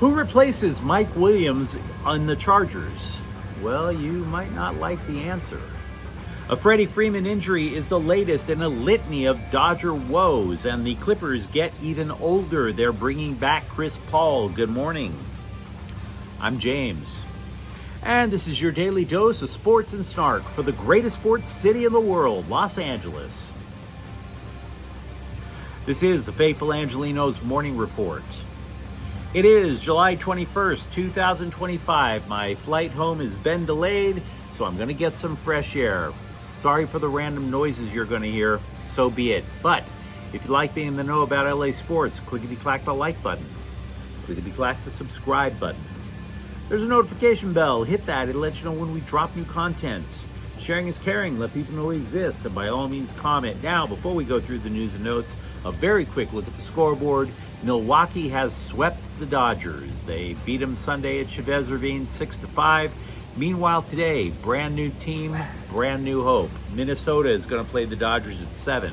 Who replaces Mike Williams on the Chargers? Well, you might not like the answer. A Freddie Freeman injury is the latest in a litany of Dodger woes, and the Clippers get even older. They're bringing back Chris Paul. Good morning. I'm James. And this is your daily dose of sports and snark for the greatest sports city in the world, Los Angeles. This is the faithful Angelenos Morning Report. It is July 21st, 2025. My flight home has been delayed, so I'm going to get some fresh air. Sorry for the random noises you're going to hear, so be it. But if you like being in the know about LA sports, clickety-clack the like button. Clickety-clack the subscribe button. There's a notification bell. Hit that. It'll let you know when we drop new content. Sharing is caring. Let people know we exist. And by all means, comment. Now, before we go through the news and notes, a very quick look at the scoreboard. Milwaukee has swept the Dodgers. They beat them Sunday at Chavez Ravine 6-5. Meanwhile, today, brand new team, brand new hope. Minnesota is going to play the Dodgers at 7.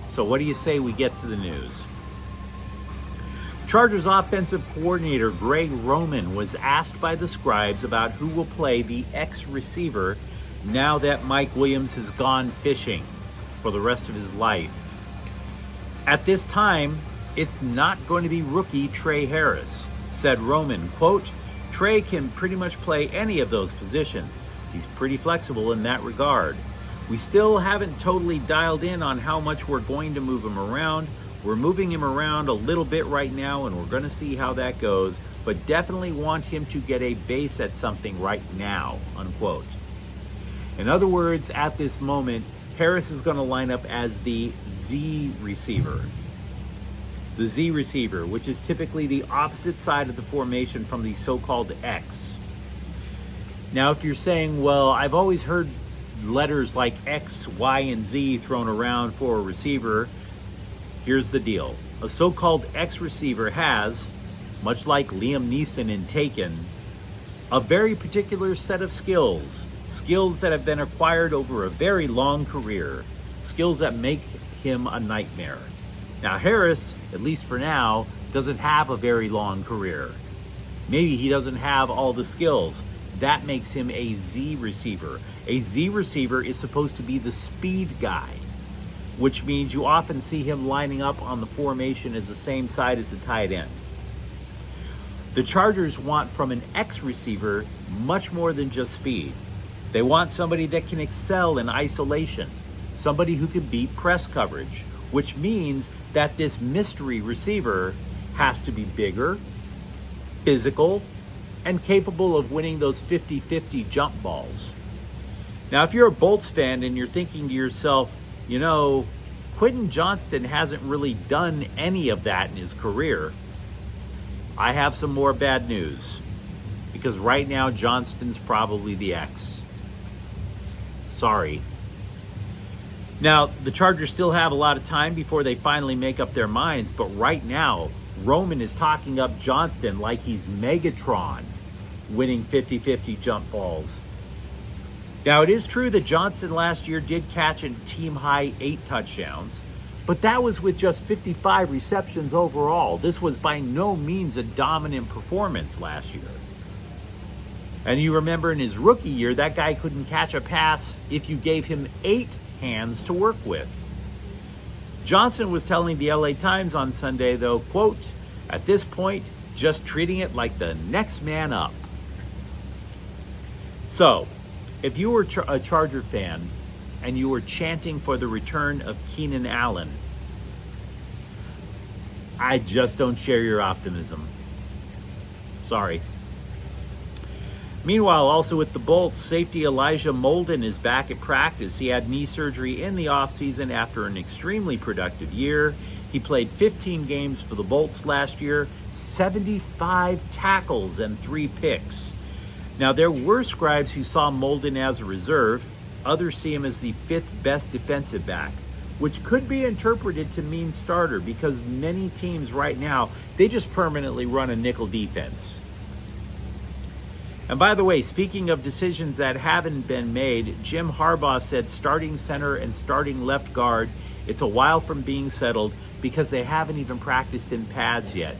So what do you say we get to the news? Chargers offensive coordinator Greg Roman was asked by the scribes about who will play the X-receiver now that Mike Williams has gone fishing for the rest of his life. At this time, it's not going to be rookie Trey Harris, said Roman. Quote, Trey can pretty much play any of those positions. He's pretty flexible in that regard. We still haven't totally dialed in on how much we're going to move him around. We're moving him around a little bit right now, and we're going to see how that goes, but definitely want him to get a base at something right now, unquote. In other words, at this moment, Harris is going to line up as the Z receiver. The Z receiver, which is typically the opposite side of the formation from the so-called X. Now, if you're saying, well, I've always heard letters like X, Y, and Z thrown around for a receiver, here's the deal. A so-called X receiver has, much like Liam Neeson in Taken, a very particular set of skills that have been acquired over a very long career, skills that make him a nightmare. Now, Harris, at least for now, doesn't have a very long career. Maybe he doesn't have all the skills. That makes him a Z receiver. A Z receiver is supposed to be the speed guy, which means you often see him lining up on the formation as the same side as the tight end. The Chargers want from an X receiver much more than just speed. They want somebody that can excel in isolation, somebody who can beat press coverage, which means that this mystery receiver has to be bigger, physical, and capable of winning those 50-50 jump balls. Now, if you're a Bolts fan and you're thinking to yourself, you know, Quentin Johnston hasn't really done any of that in his career, I have some more bad news. Because right now, Johnston's probably the X. Sorry. Now, the Chargers still have a lot of time before they finally make up their minds, but right now, Roman is talking up Johnston like he's Megatron, winning 50-50 jump balls. Now, it is true that Johnston last year did catch a team-high 8 touchdowns, but that was with just 55 receptions overall. This was by no means a dominant performance last year. And you remember in his rookie year, that guy couldn't catch a pass if you gave him 8 hands to work with. Johnson was telling the LA Times on Sunday, though, quote, at this point, just treating it like the next man up. So, if you were a Charger fan and you were chanting for the return of Keenan Allen, I just don't share your optimism. Sorry. Meanwhile, also with the Bolts, safety Elijah Molden is back at practice. He had knee surgery in the offseason after an extremely productive year. He played 15 games for the Bolts last year, 75 tackles and 3 picks. Now, there were scribes who saw Molden as a reserve. Others see him as the 5th best defensive back, which could be interpreted to mean starter because many teams right now, they just permanently run a nickel defense. And by the way, speaking of decisions that haven't been made, Jim Harbaugh said starting center and starting left guard, it's a while from being settled because they haven't even practiced in pads yet.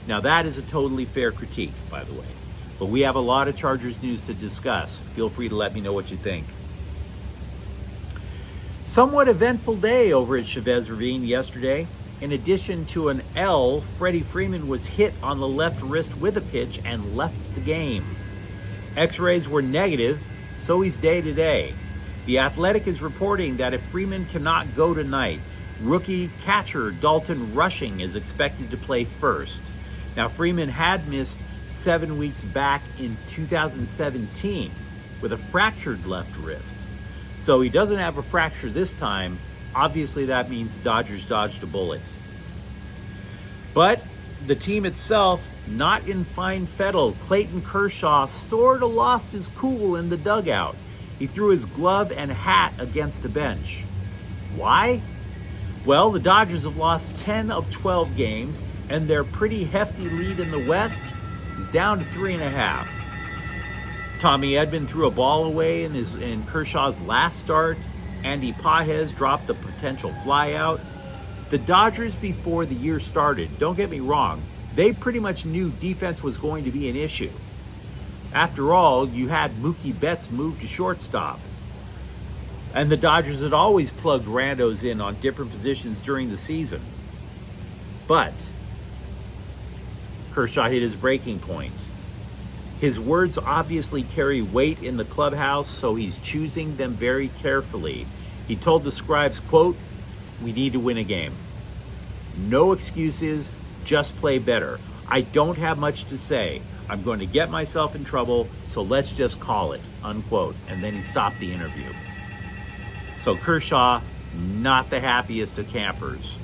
Now that is a totally fair critique, by the way. But we have a lot of Chargers news to discuss. Feel free to let me know what you think. Somewhat eventful day over at Chavez Ravine yesterday. In addition to an L, Freddie Freeman was hit on the left wrist with a pitch and left the game. X-rays were negative, so he's day-to-day. The Athletic is reporting that if Freeman cannot go tonight, rookie catcher Dalton Rushing is expected to play first. Now, Freeman had missed 7 weeks back in 2017 with a fractured left wrist. So he doesn't have a fracture this time. Obviously, that means Dodgers dodged a bullet. But the team itself, not in fine fettle. Clayton Kershaw sort of lost his cool in the dugout. He threw his glove and hat against the bench. Why? Well, the Dodgers have lost 10 of 12 games, and their pretty hefty lead in the West is down to 3.5. Tommy Edman threw a ball away in Kershaw's last start. Andy Pages dropped a potential flyout. The Dodgers, before the year started, don't get me wrong, they pretty much knew defense was going to be an issue. After all, you had Mookie Betts move to shortstop. And the Dodgers had always plugged randos in on different positions during the season. But Kershaw hit his breaking point. His words obviously carry weight in the clubhouse, so he's choosing them very carefully. He told the scribes, quote, "We need to win a game. No excuses, just play better. I don't have much to say. I'm going to get myself in trouble, so let's just call it," unquote. And then he stopped the interview. So Kershaw, not the happiest of campers.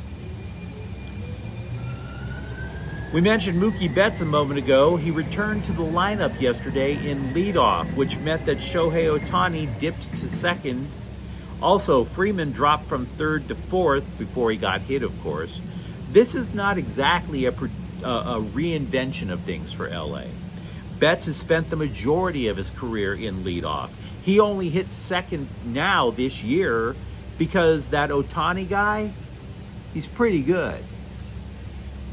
We mentioned Mookie Betts a moment ago. He returned to the lineup yesterday in leadoff, which meant that Shohei Ohtani dipped to second. Also, Freeman dropped from third to fourth before he got hit, of course. This is not exactly a reinvention of things for LA. Betts has spent the majority of his career in leadoff. He only hit second now this year because that Ohtani guy, he's pretty good.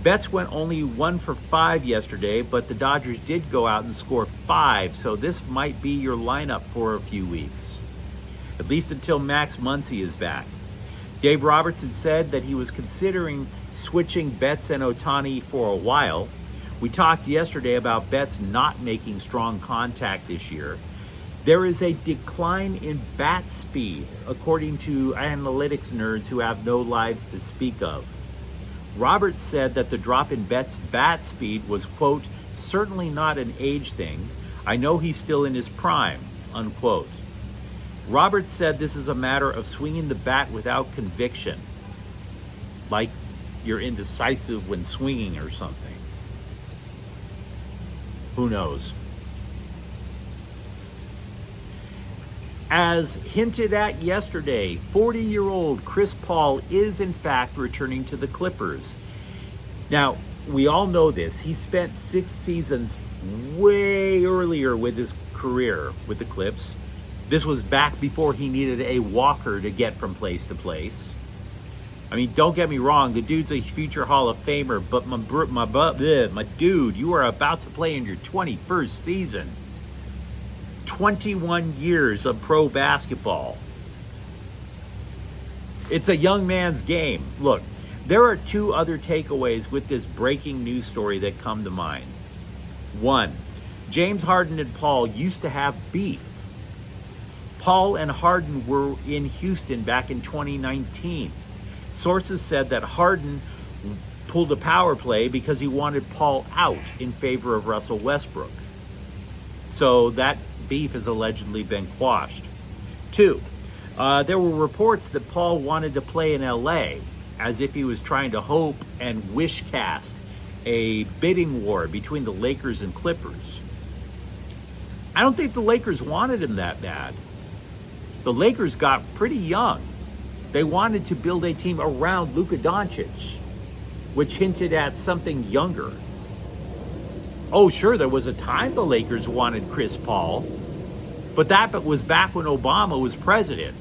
Betts went only 1 for 5 yesterday, but the Dodgers did go out and score 5, so this might be your lineup for a few weeks, at least until Max Muncy is back. Dave Roberts had said that he was considering switching Betts and Ohtani for a while. We talked yesterday about Betts not making strong contact this year. There is a decline in bat speed, according to analytics nerds who have no lives to speak of. Roberts said that the drop in Betts' bat speed was, quote, "certainly not an age thing. I know he's still in his prime," unquote. Roberts said this is a matter of swinging the bat without conviction, like you're indecisive when swinging or something. Who knows? As hinted at yesterday, 40-year-old Chris Paul is in fact returning to the Clippers. Now, we all know this. He spent 6 seasons way earlier with his career with the Clips. This was back before he needed a walker to get from place to place. I mean, don't get me wrong, the dude's a future Hall of Famer, but my dude, you are about to play in your 21st season. 21 years of pro basketball. It's a young man's game. Look, there are 2 other takeaways with this breaking news story that come to mind. 1, James Harden and Paul used to have beef. Paul and Harden were in Houston back in 2019. Sources said that Harden pulled a power play because he wanted Paul out in favor of Russell Westbrook. So that beef has allegedly been quashed. 2, there were reports that Paul wanted to play in LA, as if he was trying to hope and wish cast a bidding war between the Lakers and Clippers. I don't think the Lakers wanted him that bad. The Lakers got pretty young. They wanted to build a team around Luka Doncic, which hinted at something younger. Oh, sure, there was a time the Lakers wanted Chris Paul, but that was back when Obama was president.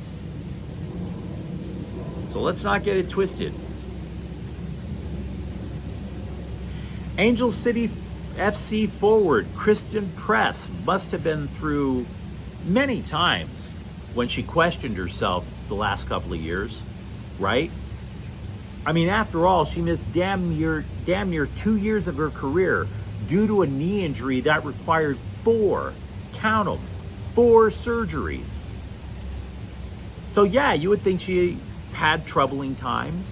So let's not get it twisted. Angel City FC forward Kristen Press must have been through many times when she questioned herself the last couple of years, right? I mean, after all, she missed damn near 2 years of her career due to a knee injury that required 4 surgeries. So yeah, you would think she had troubling times,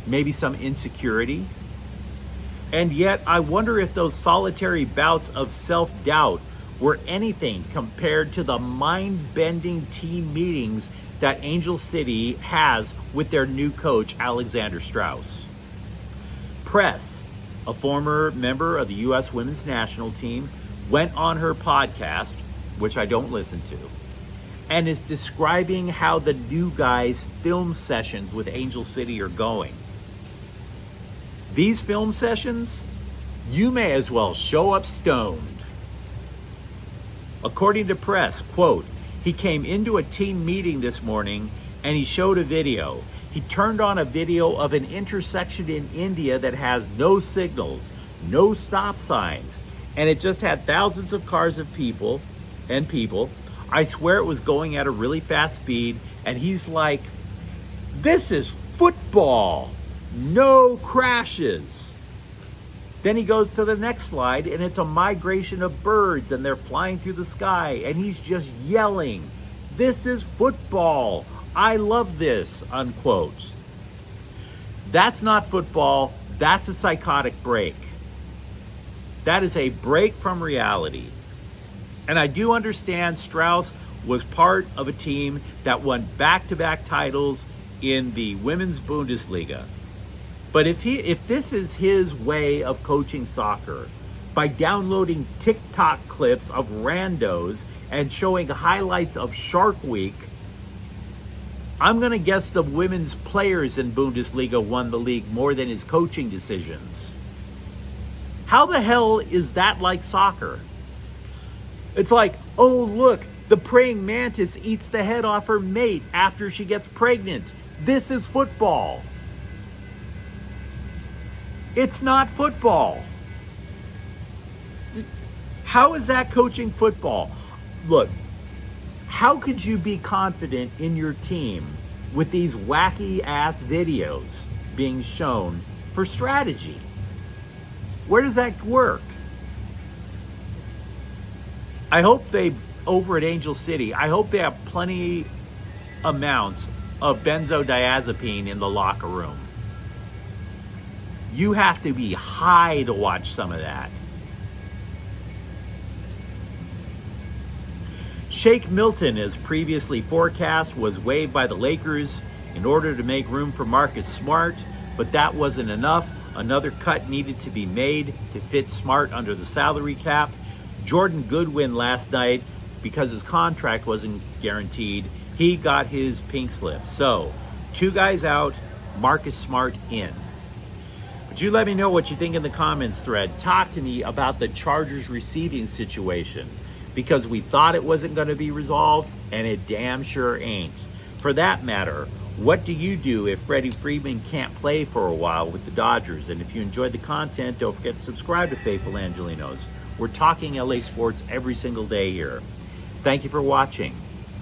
maybe some insecurity. And yet, I wonder if those solitary bouts of self-doubt were anything compared to the mind-bending team meetings that Angel City has with their new coach, Alexander Strauss. Press, a former member of the U.S. women's national team, went on her podcast, which I don't listen to, and is describing how the new guys' film sessions with Angel City are going. These film sessions, you may as well show up stoned. According to Press, quote, he came into a team meeting this morning and he showed a video. He turned on a video of an intersection in India that has no signals, no stop signs, and it just had thousands of cars of people. I swear it was going at a really fast speed, and he's like, this is football. No crashes. Then he goes to the next slide, and it's a migration of birds, and they're flying through the sky, and he's just yelling, this is football. I love this, unquote. That's not football. That's a psychotic break. That is a break from reality. And I do understand Strauss was part of a team that won back-to-back titles in the women's Bundesliga. But if this is his way of coaching soccer, by downloading TikTok clips of randos and showing highlights of Shark Week, I'm going to guess the women's players in Bundesliga won the league more than his coaching decisions. How the hell is that like soccer? It's like, oh look, the praying mantis eats the head off her mate after she gets pregnant. This is football. It's not football. How is that coaching football? Look, how could you be confident in your team with these wacky ass videos being shown for strategy? Where does that work? I hope over at Angel City, I hope they have plenty amounts of benzodiazepine in the locker room. You have to be high to watch some of that. Shake Milton, as previously forecast, was waived by the Lakers in order to make room for Marcus Smart, but that wasn't enough. Another cut needed to be made to fit Smart under the salary cap. Jordan Goodwin last night, because his contract wasn't guaranteed, he got his pink slip. So, 2 guys out, Marcus Smart in. But you let me know what you think in the comments thread. Talk to me about the Chargers receiving situation, because we thought it wasn't going to be resolved, and it damn sure ain't. For that matter, what do you do if Freddie Freeman can't play for a while with the Dodgers? And if you enjoyed the content, don't forget to subscribe to Faithful Angelenos. We're talking LA sports every single day here. Thank you for watching.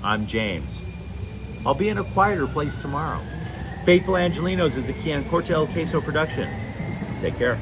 I'm James. I'll be in a quieter place tomorrow. Faithful Angelenos is a Kian Corte El Queso production. Take care.